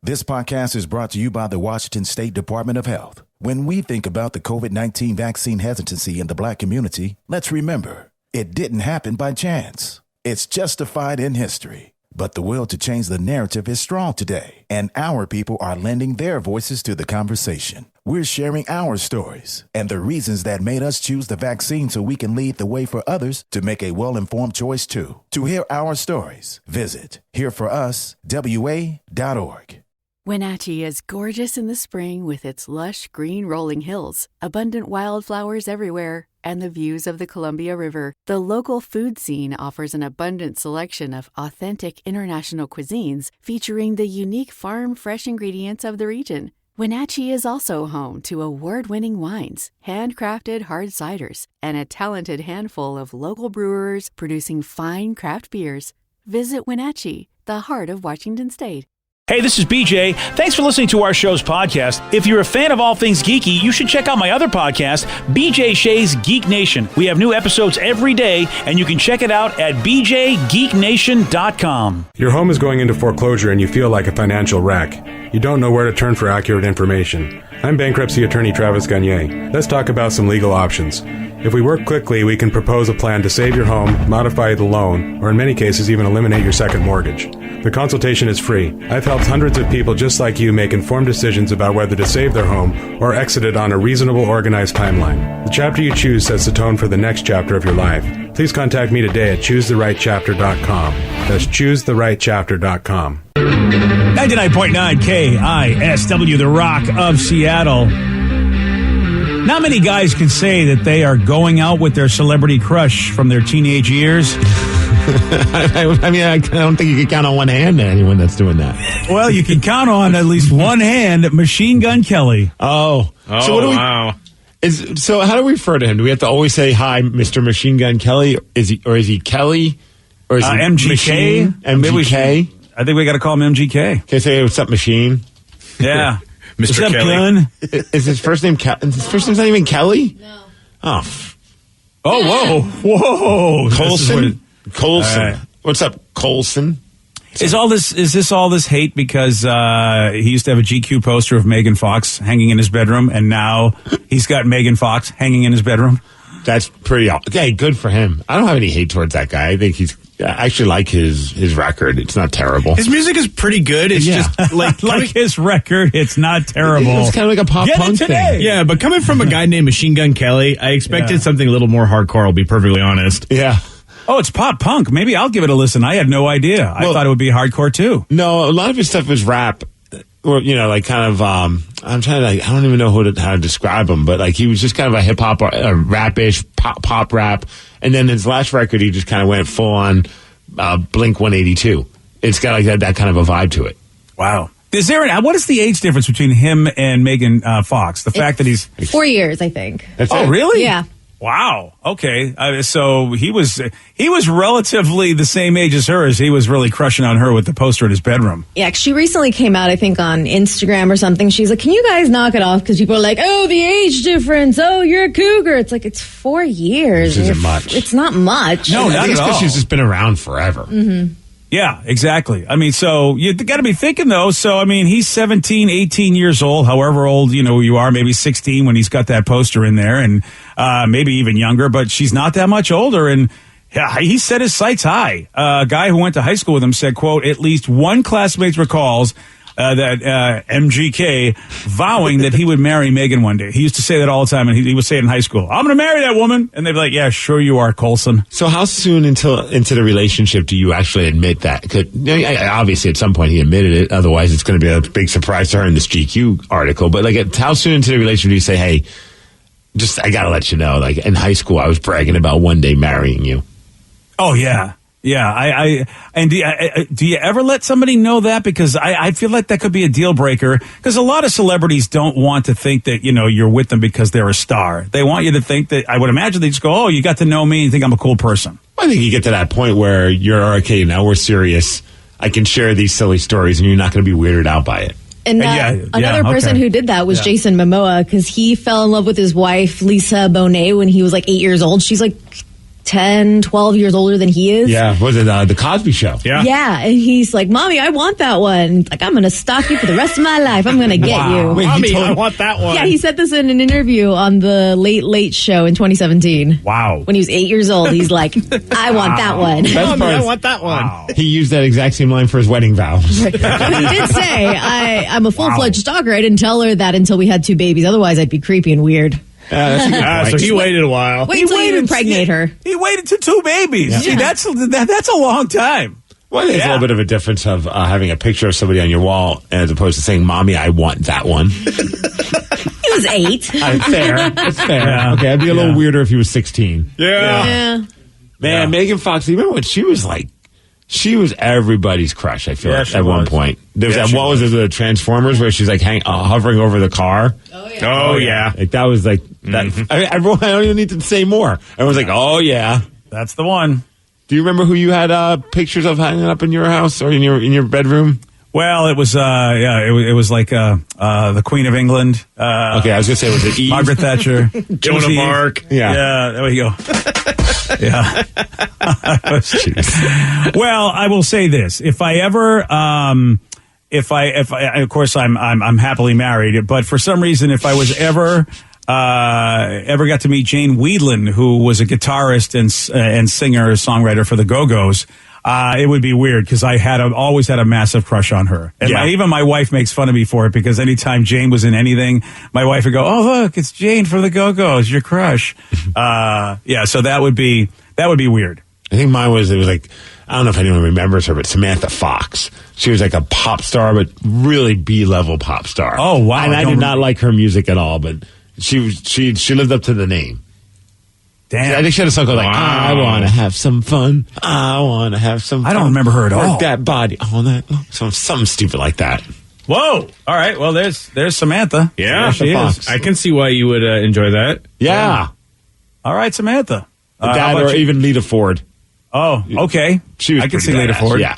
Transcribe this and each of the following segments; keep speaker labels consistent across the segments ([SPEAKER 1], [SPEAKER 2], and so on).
[SPEAKER 1] This podcast is brought to you by the Washington State Department of Health. When we think about the COVID-19 vaccine hesitancy in the Black community, let's remember, it didn't happen by chance. It's justified in history. But the will to change the narrative is strong today, and our people are lending their voices to the conversation. We're sharing our stories and the reasons that made us choose the vaccine so we can lead the way for others to make a well-informed choice too. To hear our stories, visit hereforuswa.org.
[SPEAKER 2] Wenatchee is gorgeous in the spring with its lush green rolling hills, abundant wildflowers everywhere, and the views of the Columbia River. The local food scene offers an abundant selection of authentic international cuisines featuring the unique farm-fresh ingredients of the region. Wenatchee is also home to award-winning wines, handcrafted hard ciders, and a talented handful of local brewers producing fine craft beers. Visit Wenatchee, the heart of Washington State.
[SPEAKER 3] Hey, this is BJ. Thanks for listening to our show's podcast. If you're a fan of all things geeky, you should check out my other podcast, BJ Shea's Geek Nation. We have new episodes every day, and you can check it out at bjgeeknation.com.
[SPEAKER 4] Your home is going into foreclosure and you feel like a financial wreck. You don't know where to turn for accurate information. I'm bankruptcy attorney Travis Gagne. Let's talk about some legal options. If we work quickly, we can propose a plan to save your home, modify the loan, or in many cases even eliminate your second mortgage. The consultation is free. I've helped hundreds of people just like you make informed decisions about whether to save their home or exit it on a reasonable, organized timeline. The chapter you choose sets the tone for the next chapter of your life. Please contact me today at choosetherightchapter.com. That's choosetherightchapter.com.
[SPEAKER 3] 99.9 KISW, the Rock of Seattle. Not many guys can say that they are going out with their celebrity crush from their teenage years.
[SPEAKER 5] I mean, I don't think you can count on one hand anyone that's doing that.
[SPEAKER 3] Well, you can count on at least one hand Machine Gun Kelly.
[SPEAKER 5] Oh, so what do
[SPEAKER 6] wow.
[SPEAKER 5] So how do we refer to him? Do we have to always say, hi, Mr. Machine Gun Kelly? Is he Kelly? Or is he
[SPEAKER 3] MGK?
[SPEAKER 5] Machine? MGK?
[SPEAKER 3] I think we got to call him MGK.
[SPEAKER 5] Can I say, what's up, Machine?
[SPEAKER 3] Yeah.
[SPEAKER 6] Mr.
[SPEAKER 3] What's up,
[SPEAKER 6] Kelly?
[SPEAKER 3] Gun?
[SPEAKER 5] Is his first name His first name's not even Kelly?
[SPEAKER 7] No.
[SPEAKER 5] Oh.
[SPEAKER 3] Whoa.
[SPEAKER 5] Colson? Colson.
[SPEAKER 3] Right.
[SPEAKER 5] What's up, Colson?
[SPEAKER 3] Is this all this hate because he used to have a GQ poster of Megan Fox hanging in his bedroom, and now he's got Megan Fox hanging in his bedroom?
[SPEAKER 5] That's pretty okay. Good for him. I don't have any hate towards that guy. I think I actually like his record. It's not terrible.
[SPEAKER 6] His music is pretty good. It's just like
[SPEAKER 3] his record. It's not terrible.
[SPEAKER 5] It's kind of like a pop punk thing.
[SPEAKER 6] Yeah, but coming from a guy named Machine Gun Kelly, I expected something a little more hardcore. I'll be perfectly honest.
[SPEAKER 5] Yeah.
[SPEAKER 3] Oh, it's pop punk. Maybe I'll give it a listen. I had no idea. I thought it would be hardcore too.
[SPEAKER 5] No, a lot of his stuff was rap. Or, like kind of, I'm trying to, I don't even know how to describe him, but like he was just kind of a hip hop, rap-ish, pop rap. And then his last record, he just kind of went full on Blink 182. It's got like that kind of a vibe to it.
[SPEAKER 3] Wow. What is the age difference between him and Megan Fox? The fact that he's
[SPEAKER 7] 4 years, I think.
[SPEAKER 5] That's
[SPEAKER 3] Oh,
[SPEAKER 5] it.
[SPEAKER 3] really?
[SPEAKER 7] Yeah.
[SPEAKER 3] Wow. Okay. So he was relatively the same age as her, as he was really crushing on her with the poster in his bedroom.
[SPEAKER 7] Yeah, she recently came out, I think, on Instagram or something. She's like, can you guys knock it off? Because people are like, oh, the age difference. Oh, you're a cougar. It's like, it's 4 years.
[SPEAKER 5] This isn't much.
[SPEAKER 7] It's not much.
[SPEAKER 3] No,
[SPEAKER 5] I
[SPEAKER 3] not
[SPEAKER 5] think it's
[SPEAKER 3] at all.
[SPEAKER 5] because she's just been around forever.
[SPEAKER 7] Mm-hmm.
[SPEAKER 3] Yeah, exactly. I mean, so you got to be thinking, though. So, I mean, he's 17, 18 years old, however old, you are, maybe 16 when he's got that poster in there, and maybe even younger, but she's not that much older. And yeah, he set his sights high. A guy who went to high school with him said, quote, at least one classmate recalls that MGK vowing that he would marry Megan one day. He used to say that all the time, and he would say it in high school. I'm going to marry that woman. And they'd be like, yeah, sure you are, Colson.
[SPEAKER 5] So how soon into the relationship do you actually admit that? 'Cause, obviously, at some point he admitted it. Otherwise, it's going to be a big surprise to her in this GQ article. But like, how soon into the relationship do you say, hey, I got to let you know, like in high school, I was bragging about one day marrying you?
[SPEAKER 3] Oh, yeah. Yeah, do you ever let somebody know that? Because I feel like that could be a deal breaker. Because a lot of celebrities don't want to think that, you're with them because they're a star. They want you to think that, I would imagine they just go, oh, you got to know me and think I'm a cool person.
[SPEAKER 5] I think you get to that point where you're, okay, now we're serious. I can share these silly stories and you're not going to be weirded out by it.
[SPEAKER 7] And another person who did that was Jason Momoa, because he fell in love with his wife, Lisa Bonet, when he was like 8 years old. She's like 10, 12 years older than he is.
[SPEAKER 5] Yeah, was it the Cosby Show?
[SPEAKER 7] Yeah, and he's like, Mommy, I want that one. Like, I'm going to stalk you for the rest of my life. I'm going to get you.
[SPEAKER 5] Wait,
[SPEAKER 6] Mommy, I want that one.
[SPEAKER 7] Yeah, he said this in an interview on the Late Late Show in 2017.
[SPEAKER 3] Wow.
[SPEAKER 7] When he was 8 years old, he's like, I want that one.
[SPEAKER 5] Best part
[SPEAKER 6] I
[SPEAKER 5] is
[SPEAKER 6] want that one.
[SPEAKER 5] he used that exact same line for his wedding vows.
[SPEAKER 7] But he did say, I'm a full-fledged stalker. I didn't tell her that until we had 2 babies. Otherwise, I'd be creepy and weird.
[SPEAKER 5] That's a good point.
[SPEAKER 6] So he waited a while.
[SPEAKER 7] Wait until you impregnate her.
[SPEAKER 3] He waited to 2 babies.
[SPEAKER 7] Yeah.
[SPEAKER 3] See, that's a long time.
[SPEAKER 5] Well, there's a little bit of a difference of having a picture of somebody on your wall as opposed to saying, Mommy, I want that one.
[SPEAKER 7] He was 8.
[SPEAKER 5] Fair. It's fair.
[SPEAKER 3] Yeah.
[SPEAKER 5] Okay, I'd be a little weirder if he was 16.
[SPEAKER 7] Yeah.
[SPEAKER 5] Man, Megan Fox, you remember when she was like, she was everybody's crush, I feel
[SPEAKER 3] Yeah,
[SPEAKER 5] like,
[SPEAKER 3] she
[SPEAKER 5] at one
[SPEAKER 3] was.
[SPEAKER 5] point. There was
[SPEAKER 3] Yeah,
[SPEAKER 5] that,
[SPEAKER 3] she
[SPEAKER 5] what was it, the Transformers, where she's like hovering over the car?
[SPEAKER 6] Oh, yeah.
[SPEAKER 5] Like, that was like, that. I mean, everyone, I don't even need to say more. Everyone's like, oh, yeah.
[SPEAKER 3] That's the one.
[SPEAKER 5] Do you remember who you had pictures of hanging up in your house or in your bedroom?
[SPEAKER 3] Well, it was it was like the Queen of England.
[SPEAKER 5] Okay, I was gonna say, was it Eve?
[SPEAKER 3] Margaret Thatcher,
[SPEAKER 6] Joan of
[SPEAKER 3] Eve.
[SPEAKER 6] Arc.
[SPEAKER 3] Yeah, there we go. Yeah. Well, I will say this: if I ever, if I, of course, I'm happily married, but for some reason, if I was ever got to meet Jane Wheedlin, who was a guitarist and singer, songwriter for the Go-Go's. It would be weird because I always had a massive crush on her. And even my wife makes fun of me for it because anytime Jane was in anything, my wife would go, "Oh, look, it's Jane from the Go-Go's, your crush." So that would be weird.
[SPEAKER 5] I think mine was, it was like, I don't know if anyone remembers her, but Samantha Fox. She was like a pop star, but really B-level pop star.
[SPEAKER 3] Oh, wow.
[SPEAKER 5] And I did not like her music at all, but she lived up to the name.
[SPEAKER 3] Damn.
[SPEAKER 5] I think she had a song called like, I want to have some fun. I want to have some fun.
[SPEAKER 3] I don't remember her at all.
[SPEAKER 5] Work that body all night long. Something stupid like that.
[SPEAKER 3] Whoa. All right. Well, there's Samantha.
[SPEAKER 6] Yeah,
[SPEAKER 3] There she
[SPEAKER 5] Fox.
[SPEAKER 3] is.
[SPEAKER 6] I can see why you would enjoy that.
[SPEAKER 5] Yeah.
[SPEAKER 3] All right, Samantha.
[SPEAKER 5] That
[SPEAKER 3] how
[SPEAKER 5] or
[SPEAKER 3] about you?
[SPEAKER 5] even Lita Ford.
[SPEAKER 3] Oh, okay.
[SPEAKER 5] She was
[SPEAKER 3] I can
[SPEAKER 5] pretty
[SPEAKER 3] see Lita
[SPEAKER 5] badass,
[SPEAKER 3] Ford.
[SPEAKER 5] Yeah.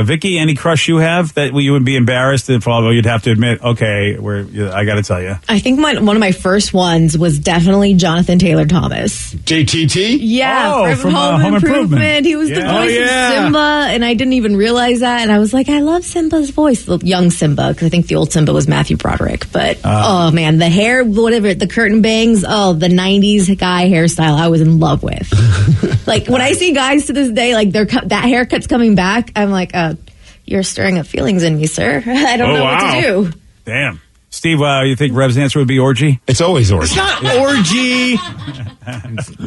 [SPEAKER 3] Vicky, any crush you have that you would be embarrassed if, although you'd have to admit, okay, I got to tell you.
[SPEAKER 7] I think one of my first ones was definitely Jonathan Taylor Thomas.
[SPEAKER 5] JTT?
[SPEAKER 7] Yeah,
[SPEAKER 3] Oh, from
[SPEAKER 7] Home Improvement. He was the
[SPEAKER 3] Yeah.
[SPEAKER 7] voice of Simba, and I didn't even realize that. And I was like, I love Simba's voice, the young Simba, because I think the old Simba was Matthew Broderick. But oh man, the hair, whatever, the curtain bangs, the '90s guy hairstyle, I was in love with. Like when I see guys to this day, like that haircut's coming back, I'm like, you're stirring up feelings in me, sir. I don't know what to do.
[SPEAKER 3] Damn. Steve, you think Rev's answer would be orgy?
[SPEAKER 5] It's always orgy.
[SPEAKER 6] It's not orgy.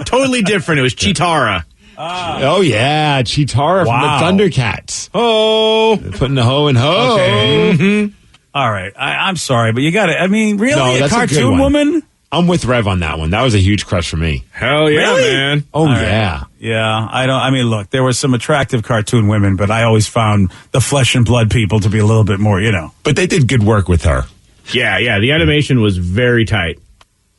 [SPEAKER 6] Totally different. It was Chitara.
[SPEAKER 5] Oh, yeah. Chitara
[SPEAKER 3] Wow.
[SPEAKER 5] from the Thundercats.
[SPEAKER 6] Oh.
[SPEAKER 5] Putting the hoe in hoe.
[SPEAKER 3] Okay.
[SPEAKER 6] Mm-hmm.
[SPEAKER 3] All right. I'm sorry, but you got to, I mean, really?
[SPEAKER 5] No,
[SPEAKER 3] a
[SPEAKER 5] that's a good
[SPEAKER 3] cartoon
[SPEAKER 5] one.
[SPEAKER 3] woman?
[SPEAKER 5] I'm with Rev on that one. That was a huge crush for me.
[SPEAKER 6] Hell yeah,
[SPEAKER 3] Really?
[SPEAKER 6] man.
[SPEAKER 5] Oh, yeah.
[SPEAKER 3] Yeah, I mean, look, there were some attractive cartoon women, but I always found the flesh and blood people to be a little bit more,
[SPEAKER 5] But they did good work with her.
[SPEAKER 6] Yeah. The animation was very tight.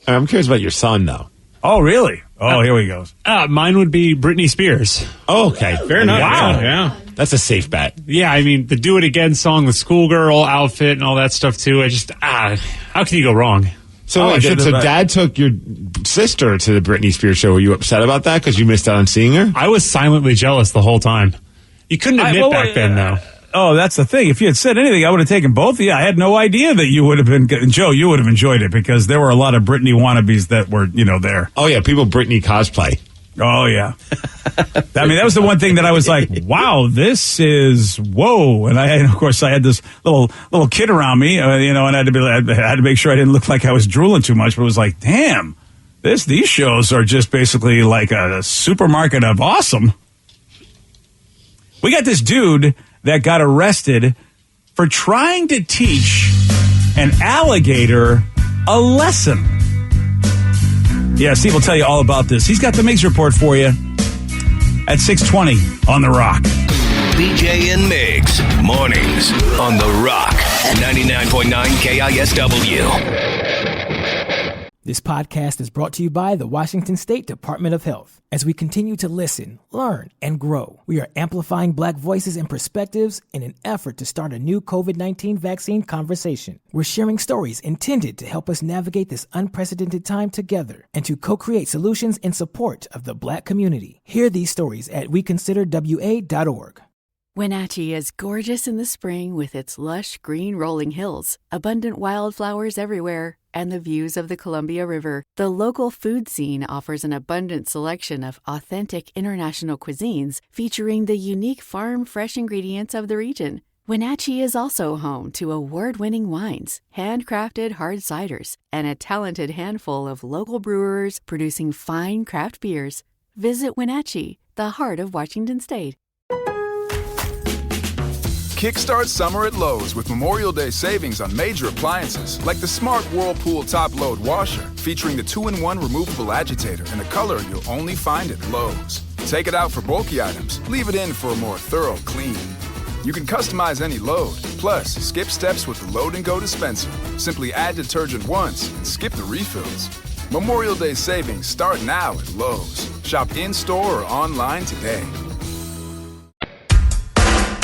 [SPEAKER 5] I'm curious about your son, though.
[SPEAKER 3] Oh, really? Oh, here we go.
[SPEAKER 8] Mine would be Britney Spears.
[SPEAKER 5] Oh, okay.
[SPEAKER 6] Fair enough.
[SPEAKER 3] Wow.
[SPEAKER 6] Yeah.
[SPEAKER 5] That's a safe bet.
[SPEAKER 8] Yeah, I mean, the Do It Again song, the schoolgirl outfit and all that stuff, too. I just, how can you go wrong?
[SPEAKER 5] So,
[SPEAKER 3] Oh, I
[SPEAKER 5] wait,
[SPEAKER 3] should've-
[SPEAKER 5] so Dad took your sister to the Britney Spears show. Were you upset about that because you missed out on seeing her?
[SPEAKER 8] I was silently jealous the whole time. You couldn't admit back then, though.
[SPEAKER 3] Oh, that's the thing. If you had said anything, I would have taken both of you. I had no idea that you would have been, Joe, you would have enjoyed it because there were a lot of Britney wannabes that were, there.
[SPEAKER 5] Oh, yeah. People Britney cosplay.
[SPEAKER 3] Oh, yeah. I mean, that was the one thing that I was like, wow, this is, whoa. And of course, I had this little kid around me, and I had to make sure I didn't look like I was drooling too much, but it was like, damn, these shows are just basically like a supermarket of awesome. We got this dude that got arrested for trying to teach an alligator a lesson. Yeah, Steve will tell you all about this. He's got the Migs report for you at 6:20 on The Rock.
[SPEAKER 9] BJ and Migs, mornings on The Rock, 99.9 KISW.
[SPEAKER 10] This podcast is brought to you by the Washington State Department of Health. As we continue to listen, learn, and grow, we are amplifying Black voices and perspectives in an effort to start a new COVID-19 vaccine conversation. We're sharing stories intended to help us navigate this unprecedented time together and to co-create solutions in support of the Black community. Hear these stories at weconsiderwa.org.
[SPEAKER 2] Wenatchee is gorgeous in the spring with its lush green rolling hills, abundant wildflowers everywhere, and the views of the Columbia River. The local food scene offers an abundant selection of authentic international cuisines featuring the unique farm-fresh ingredients of the region. Wenatchee is also home to award-winning wines, handcrafted hard ciders, and a talented handful of local brewers producing fine craft beers. Visit Wenatchee, the heart of Washington State.
[SPEAKER 11] Kickstart summer at Lowe's with Memorial Day savings on major appliances like the Smart Whirlpool Top Load Washer, featuring the 2-in-1 removable agitator in a color you'll only find at Lowe's. Take it out for bulky items, leave it in for a more thorough clean. You can customize any load, plus skip steps with the Load and Go dispenser. Simply add detergent once and skip the refills. Memorial Day savings start now at Lowe's. Shop in-store or online today.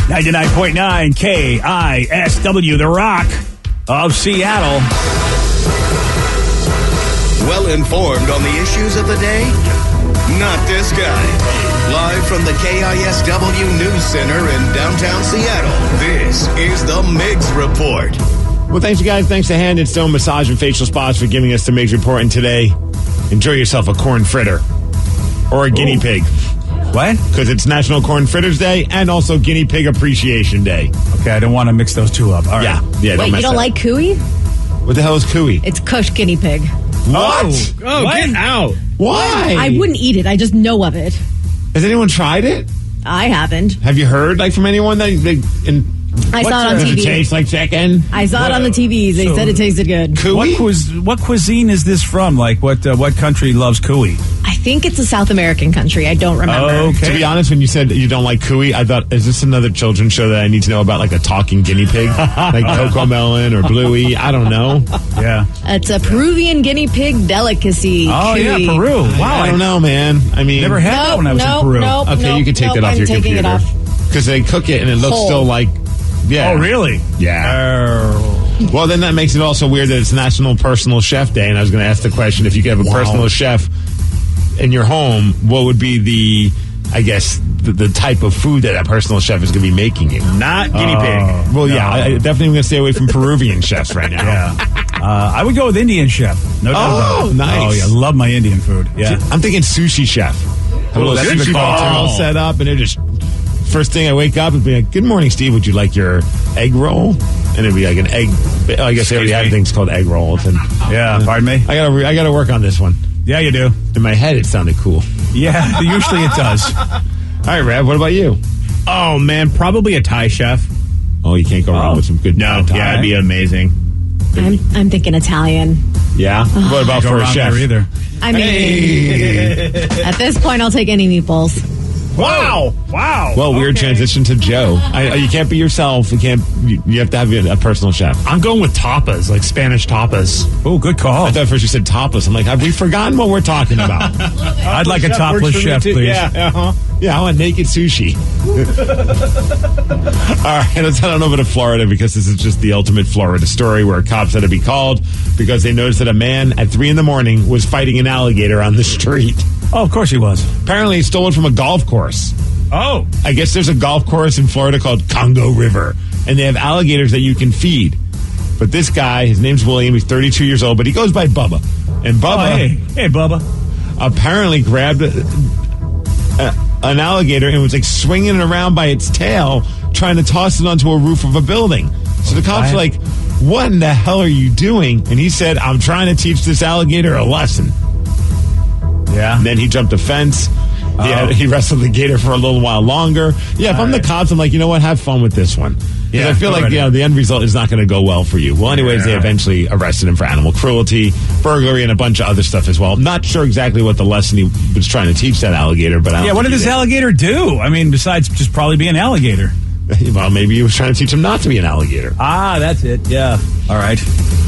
[SPEAKER 3] 99.9 KISW, the Rock of Seattle.
[SPEAKER 9] Well informed on the issues of the day? Not this guy. Live from the KISW News Center in downtown Seattle, this is the Migs Report.
[SPEAKER 5] Well, thanks, you guys. Thanks to Hand and Stone Massage and Facial Spas for giving us the Migs Report. And today, enjoy yourself a corn fritter or a guinea pig.
[SPEAKER 3] What?
[SPEAKER 5] Because it's National Corn Fritters Day and also Guinea Pig Appreciation Day.
[SPEAKER 3] Okay, I don't want to mix those two up. All right.
[SPEAKER 5] Yeah.
[SPEAKER 7] Wait, you don't like cooey?
[SPEAKER 5] What the hell is cooey?
[SPEAKER 7] It's Kush guinea pig.
[SPEAKER 5] What?
[SPEAKER 6] Oh,
[SPEAKER 3] What?
[SPEAKER 6] get out.
[SPEAKER 5] Why?
[SPEAKER 7] I wouldn't eat it. I just know of it.
[SPEAKER 5] Has anyone tried it?
[SPEAKER 7] I haven't.
[SPEAKER 5] Have you heard from anyone that
[SPEAKER 7] I saw it on
[SPEAKER 5] does
[SPEAKER 7] TV.
[SPEAKER 5] it taste like chicken?
[SPEAKER 7] I saw it on the TVs. They said it tasted good.
[SPEAKER 5] Cooey?
[SPEAKER 3] What cuisine is this from? Like, what country loves cooey?
[SPEAKER 7] I think it's a South American country. I don't remember.
[SPEAKER 3] Okay.
[SPEAKER 5] To be honest, when you said you don't like cooey, I thought, is this another children's show that I need to know about, like a talking guinea pig? Like Coco Melon or Bluey? I don't know.
[SPEAKER 3] Yeah.
[SPEAKER 7] It's a Peruvian guinea pig delicacy.
[SPEAKER 3] Oh,
[SPEAKER 7] Cooey.
[SPEAKER 3] yeah, Peru. Wow.
[SPEAKER 5] I don't know, man. I mean,
[SPEAKER 3] Never had that when I was in Peru.
[SPEAKER 5] Okay, you can take that off
[SPEAKER 7] I'm
[SPEAKER 5] your
[SPEAKER 7] taking
[SPEAKER 5] computer.
[SPEAKER 7] It off.
[SPEAKER 5] Because they cook it and it looks
[SPEAKER 7] Whole.
[SPEAKER 5] still like, yeah.
[SPEAKER 3] Oh, really?
[SPEAKER 5] Yeah. Well, then that makes it also weird that it's National Personal Chef Day. And I was going to ask the question, if you could have a personal chef in your home, what would be the type of food that personal chef is going to be making you?
[SPEAKER 6] Not guinea pig.
[SPEAKER 5] Well, yeah, I definitely going to stay away from Peruvian chefs right now.
[SPEAKER 3] Yeah. I would go with Indian chef. No doubt about it.
[SPEAKER 5] Nice.
[SPEAKER 3] Oh, yeah. Love my Indian food. Yeah.
[SPEAKER 5] I'm thinking sushi chef. Have a little
[SPEAKER 3] that's a
[SPEAKER 5] sushi
[SPEAKER 3] good
[SPEAKER 5] bar
[SPEAKER 3] call.
[SPEAKER 5] all set up, and it just first thing I wake up and be like, "Good morning, Steve. Would you like your egg roll?" And it'd be like an egg. I guess they already have things called egg rolls. And
[SPEAKER 3] Yeah, pardon me?
[SPEAKER 5] I gotta work on this one.
[SPEAKER 3] Yeah, you do.
[SPEAKER 5] In my head, it sounded cool.
[SPEAKER 3] Yeah, usually it does.
[SPEAKER 5] All right, Rev. What about you?
[SPEAKER 6] Oh, man, probably a Thai chef.
[SPEAKER 5] Oh, you can't go wrong with some good
[SPEAKER 6] No,
[SPEAKER 5] Thai.
[SPEAKER 6] yeah, it'd be amazing.
[SPEAKER 7] I'm thinking Italian.
[SPEAKER 5] Yeah. What about
[SPEAKER 3] Go
[SPEAKER 5] for a
[SPEAKER 3] wrong
[SPEAKER 5] chef?
[SPEAKER 3] there either.
[SPEAKER 7] I mean, at this point, I'll take any meatballs.
[SPEAKER 3] Wow.
[SPEAKER 5] Well, weird transition to Joe. You can't be yourself. You have to have a personal chef.
[SPEAKER 8] I'm going with tapas, like Spanish tapas.
[SPEAKER 3] Oh, good call.
[SPEAKER 5] I thought first you said topless. I'm like, have we forgotten what we're talking about?
[SPEAKER 3] I'd like a topless chef, please.
[SPEAKER 5] Yeah, I want naked sushi. All right, let's head on over to Florida because this is just the ultimate Florida story where cops had to be called because they noticed that a man at 3 a.m. was fighting an alligator on the street.
[SPEAKER 3] Oh, of course he was.
[SPEAKER 5] Apparently, he stole it from a golf course.
[SPEAKER 3] Oh.
[SPEAKER 5] I guess there's a golf course in Florida called Congo River, and they have alligators that you can feed. But this guy, his name's William, he's 32 years old, but he goes by Bubba. And Bubba,
[SPEAKER 3] hey, Bubba,
[SPEAKER 5] apparently grabbed an alligator and was like swinging it around by its tail, trying to toss it onto a roof of a building. So the cops are like, what in the hell are you doing? And he said, I'm trying to teach this alligator a lesson.
[SPEAKER 3] Yeah.
[SPEAKER 5] And then he jumped a fence. He wrestled the gator for a little while longer. Yeah, if I'm the cops, I'm like, you know what? Have fun with this one. Because I feel like the end result is not going to go well for you. Well, anyways, they eventually arrested him for animal cruelty, burglary, and a bunch of other stuff as well. I'm not sure exactly what the lesson he was trying to teach that alligator, but I don't
[SPEAKER 3] what did this alligator do? I mean, besides just probably be an alligator.
[SPEAKER 5] Well, maybe he was trying to teach him not to be an alligator.
[SPEAKER 3] Ah, that's it. Yeah. All right.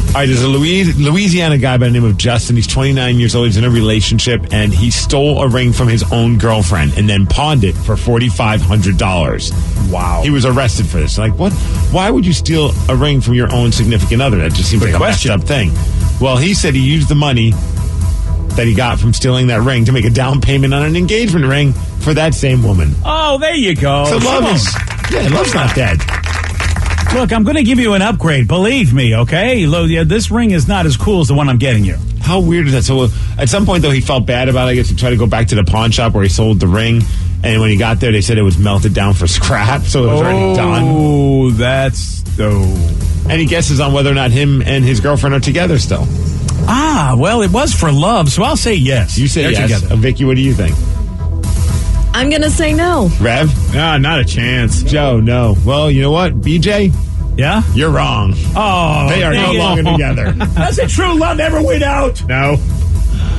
[SPEAKER 5] All right, there's a Louisiana guy by the name of Justin. He's 29 years old. He's in a relationship, and he stole a ring from his own girlfriend and then pawned it for $4,500.
[SPEAKER 3] Wow.
[SPEAKER 5] He was arrested for this. Like, what? Why would you steal a ring from your own significant other? That just seems like a messed up thing. Well, he said he used the money that he got from stealing that ring to make a down payment on an engagement ring for that same woman.
[SPEAKER 3] Oh, there you go.
[SPEAKER 5] So love's not dead.
[SPEAKER 3] Look, I'm going to give you an upgrade. Believe me, okay? This ring is not as cool as the one I'm getting you.
[SPEAKER 5] How weird is that? So at some point, though, he felt bad about it. I guess he tried to go back to the pawn shop where he sold the ring. And when he got there, they said it was melted down for scrap. So it was already done.
[SPEAKER 3] Oh, that's...
[SPEAKER 5] Any guesses on whether or not him and his girlfriend are together still?
[SPEAKER 3] Ah, well, it was for love, so I'll say yes.
[SPEAKER 5] You say
[SPEAKER 3] They're
[SPEAKER 5] yes.
[SPEAKER 3] together.
[SPEAKER 5] Vicky, what do you think?
[SPEAKER 7] I'm going to say no.
[SPEAKER 5] Rev?
[SPEAKER 6] Not a chance.
[SPEAKER 5] Joe, no. Well, you know what? BJ?
[SPEAKER 3] Yeah?
[SPEAKER 5] You're wrong.
[SPEAKER 3] Oh,
[SPEAKER 5] they are no longer together.
[SPEAKER 3] Doesn't true love ever win out?
[SPEAKER 6] No.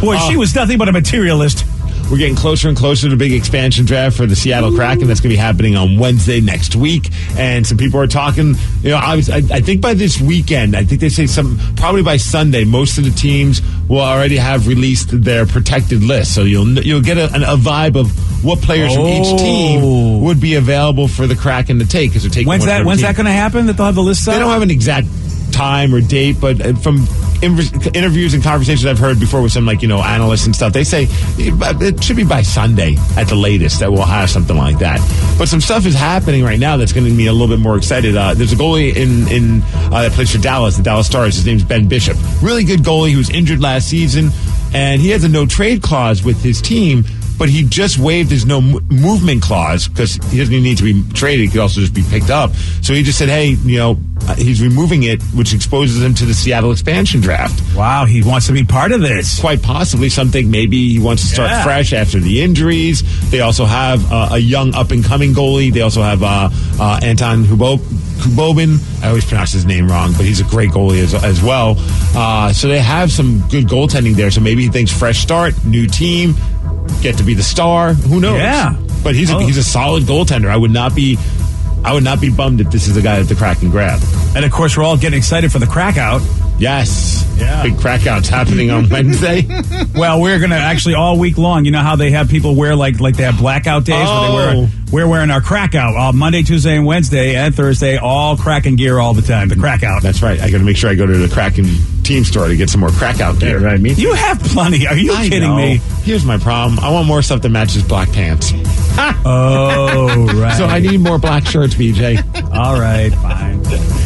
[SPEAKER 3] Boy, she was nothing but a materialist.
[SPEAKER 5] We're getting closer and closer to the big expansion draft for the Seattle Kraken. That's going to be happening on Wednesday next week. And some people are talking, I think by this weekend, I think they say probably by Sunday, most of the teams will already have released their protected list. So you'll get a vibe of what players from each team would be available for the Kraken to take. Because they're taking
[SPEAKER 3] When's that going to happen, that they'll have the list out?
[SPEAKER 5] They don't have an exact time or date, but from interviews and conversations I've heard before with some analysts and stuff, they say it should be by Sunday at the latest that we'll have something like that. But some stuff is happening right now that's going to be a little bit more excited. There's a goalie in that plays for Dallas, the Dallas Stars. His name's Ben Bishop. Really good goalie. He was injured last season, and he has a no trade clause with his team. But he just waived his no movement clause because he doesn't even need to be traded. He could also just be picked up. So he just said, hey, he's removing it, which exposes him to the Seattle expansion draft.
[SPEAKER 3] Wow, he wants to be part of this.
[SPEAKER 5] Quite possibly something. Maybe he wants to start fresh after the injuries. They also have a young up-and-coming goalie. They also have Anton Khudobin. I always pronounce his name wrong, but he's a great goalie as well. So they have some good goaltending there. So maybe he thinks fresh start, new team, get to be the star. Who knows?
[SPEAKER 3] Yeah.
[SPEAKER 5] But he's a solid goaltender. I would not be bummed if this is the guy that the Kraken grab.
[SPEAKER 3] And of course, we're all getting excited for the crack out.
[SPEAKER 5] Yes.
[SPEAKER 3] Yeah.
[SPEAKER 5] Big crack out's happening on Wednesday.
[SPEAKER 3] Well, we're going to actually all week long. You know how they have people wear like they have blackout days where we're wearing our crack out Monday, Tuesday, and Wednesday, and Thursday, all Kraken gear all the time. The crack out.
[SPEAKER 5] That's right. I got to make sure I go to the Kraken team store to get some more crack out gear.
[SPEAKER 6] Yeah, right. Me too.
[SPEAKER 3] You have plenty. Are you kidding me?
[SPEAKER 5] Here's my problem. I want more stuff that matches black pants.
[SPEAKER 3] Oh, right.
[SPEAKER 5] So I need more black shirts, BJ.
[SPEAKER 3] All right, fine.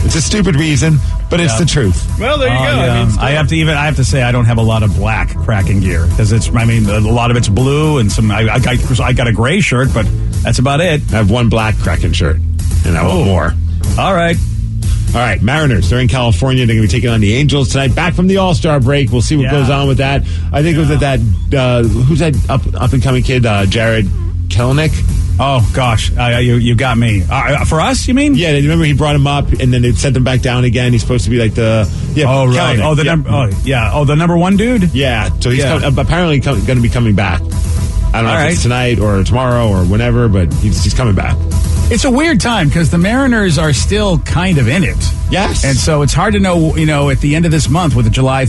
[SPEAKER 5] It's a stupid reason, but it's the truth.
[SPEAKER 6] Well, there you go.
[SPEAKER 3] Yeah. I have to say I don't have a lot of black Kraken gear because a lot of it's blue and some. I got a gray shirt, but that's about it.
[SPEAKER 5] I have one black Kraken shirt, and I want more.
[SPEAKER 3] All right.
[SPEAKER 5] All right, Mariners, they're in California. They're going to be taking on the Angels tonight. Back from the All-Star break. We'll see what goes on with that. I think it was that who's that up-and-coming kid, Jared Kelenic?
[SPEAKER 3] Oh, gosh. You got me. For us, you mean?
[SPEAKER 5] Yeah, remember he brought him up, and then they sent him back down again. He's supposed to be like the... Yeah,
[SPEAKER 3] oh, right.
[SPEAKER 5] Kelenic.
[SPEAKER 3] The number one dude?
[SPEAKER 5] Yeah, so he's apparently going to be coming back. I don't know if it's tonight or tomorrow or whenever, but he's coming back.
[SPEAKER 3] It's a weird time because the Mariners are still kind of in it.
[SPEAKER 5] Yes.
[SPEAKER 3] And so it's hard to know, at the end of this month with the July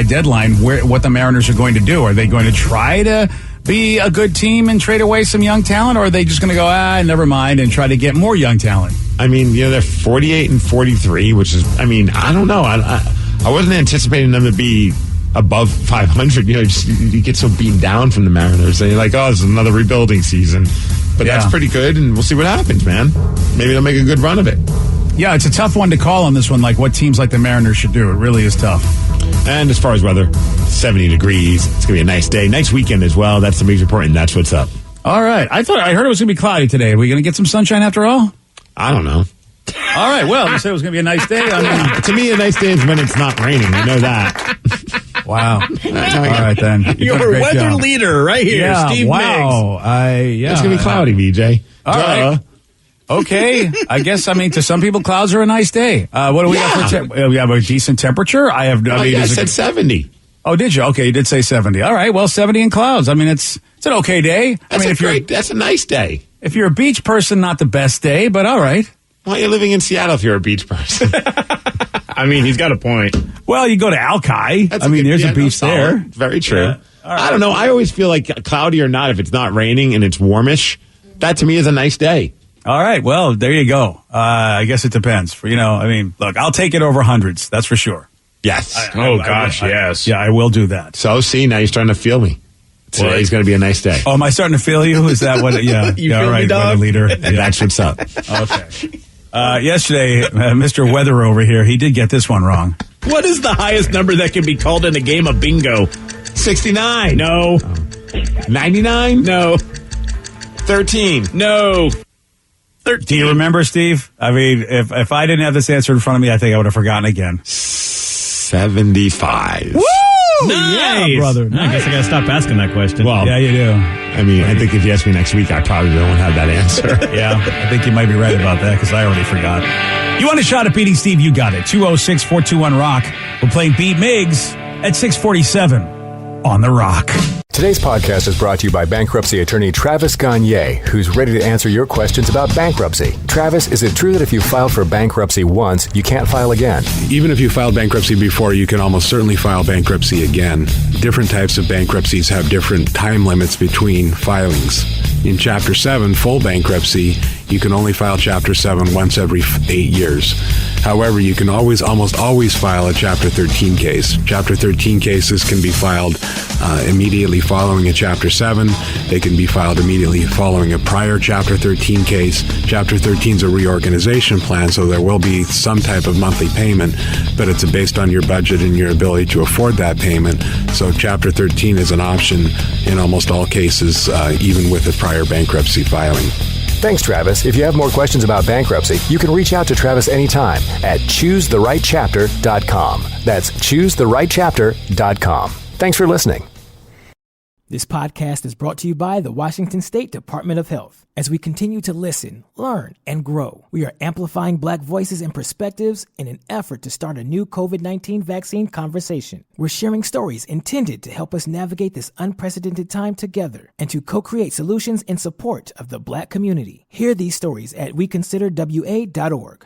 [SPEAKER 3] deadline, what the Mariners are going to do. Are they going to try to be a good team and trade away some young talent, or are they just going to go, never mind, and try to get more young talent?
[SPEAKER 5] I mean, they're 48 and 43, which is, I don't know. I wasn't anticipating them to be above 500. You get so beaten down from the Mariners. They're like, this is another rebuilding season. But that's pretty good, and we'll see what happens, man. Maybe they'll make a good run of it. Yeah, it's a tough one to call on this one, like what teams like the Mariners should do. It really is tough. And as far as weather, 70 degrees. It's going to be a nice day. Nice weekend as well. That's the Mix Report, and that's what's up. All right. I heard it was going to be cloudy today. Are we going to get some sunshine after all? I don't know. All right. Well, you said it was going to be a nice day. To me, a nice day is when it's not raining. I know that. Wow. All right, then. Your weather leader right here, Steve Miggs. It's going to be cloudy, VJ. All right. Okay. I guess, to some people, clouds are a nice day. What do we got for we have a decent temperature? I said 70. Oh, did you? Okay, you did say 70. All right. Well, 70 and clouds. It's an okay day. That's a nice day.
[SPEAKER 3] If you're a beach person, not the best day, but all right.
[SPEAKER 5] Well, you're living in Seattle if you're a beach person.
[SPEAKER 6] I mean, he's got a point.
[SPEAKER 3] Well, you go to Alki. There's a beach there.
[SPEAKER 5] Very true.
[SPEAKER 3] Yeah. Right.
[SPEAKER 5] I don't know. I always feel like cloudy or not, if it's not raining and it's warmish, that to me is a nice day.
[SPEAKER 3] All right. Well, there you go. I guess it depends. Look, I'll take it over hundreds. That's for sure.
[SPEAKER 5] Yes.
[SPEAKER 6] Yes.
[SPEAKER 3] Yeah, I will do that.
[SPEAKER 5] So, see, now you're starting to feel me. Today's going to be a nice day.
[SPEAKER 3] Oh, am I starting to feel you? Is that what? Yeah.
[SPEAKER 6] You
[SPEAKER 3] yeah,
[SPEAKER 6] feel
[SPEAKER 3] all right,
[SPEAKER 6] me, dog?
[SPEAKER 3] weather leader.
[SPEAKER 5] And that's what's up.
[SPEAKER 3] Okay. Yesterday, Mr. Weather over here, he did get this one wrong.
[SPEAKER 6] What is the highest number that can be called in a game of bingo?
[SPEAKER 5] 69.
[SPEAKER 6] No.
[SPEAKER 5] 99?
[SPEAKER 6] No.
[SPEAKER 5] 13.
[SPEAKER 6] No.
[SPEAKER 3] 13. Do you remember, Steve? If I didn't have this answer in front of me, I think I would have forgotten again.
[SPEAKER 5] 75.
[SPEAKER 3] Woo!
[SPEAKER 6] Nice.
[SPEAKER 3] Yeah, brother.
[SPEAKER 6] I guess I got to stop asking that question.
[SPEAKER 5] Well,
[SPEAKER 3] yeah, you do.
[SPEAKER 5] I think if you ask me next week, I probably don't have that answer.
[SPEAKER 3] Yeah, I think you might be right about that because I already forgot. You want a shot at beating Steve? You got it. 206-421-ROCK. We're playing Beat Migs at 647 on The Rock.
[SPEAKER 12] Today's podcast is brought to you by bankruptcy attorney Travis Gagne, who's ready to answer your questions about bankruptcy. Travis, is it true that if you filed for bankruptcy once, you can't file again?
[SPEAKER 4] Even if you filed bankruptcy before, you can almost certainly file bankruptcy again. Different types of bankruptcies have different time limits between filings. In Chapter 7, full bankruptcy, you can only file Chapter 7 once every 8 years. However, you can almost always file a Chapter 13 case. Chapter 13 cases can be filed immediately following a Chapter 7. They can be filed immediately following a prior Chapter 13 case. Chapter 13 is a reorganization plan, so there will be some type of monthly payment, but it's based on your budget and your ability to afford that payment. So Chapter 13 is an option in almost all cases, even with a prior bankruptcy filing.
[SPEAKER 12] Thanks, Travis. If you have more questions about bankruptcy, you can reach out to Travis anytime at choosetherightchapter.com. That's choosetherightchapter.com. Thanks for listening.
[SPEAKER 10] This podcast is brought to you by the Washington State Department of Health. As we continue to listen, learn, and grow, we are amplifying Black voices and perspectives in an effort to start a new COVID-19 vaccine conversation. We're sharing stories intended to help us navigate this unprecedented time together and to co-create solutions in support of the Black community. Hear these stories at weconsiderwa.org.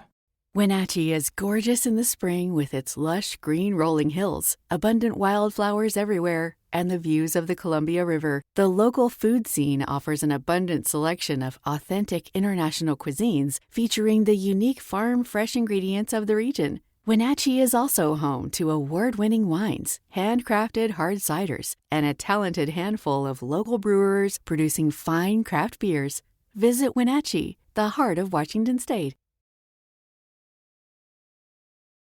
[SPEAKER 2] Wenatchee is gorgeous in the spring with its lush green rolling hills, abundant wildflowers everywhere, and the views of the Columbia River. The local food scene offers an abundant selection of authentic international cuisines featuring the unique farm-fresh ingredients of the region. Wenatchee is also home to award-winning wines, handcrafted hard ciders, and a talented handful of local brewers producing fine craft beers. Visit Wenatchee, the heart of Washington State.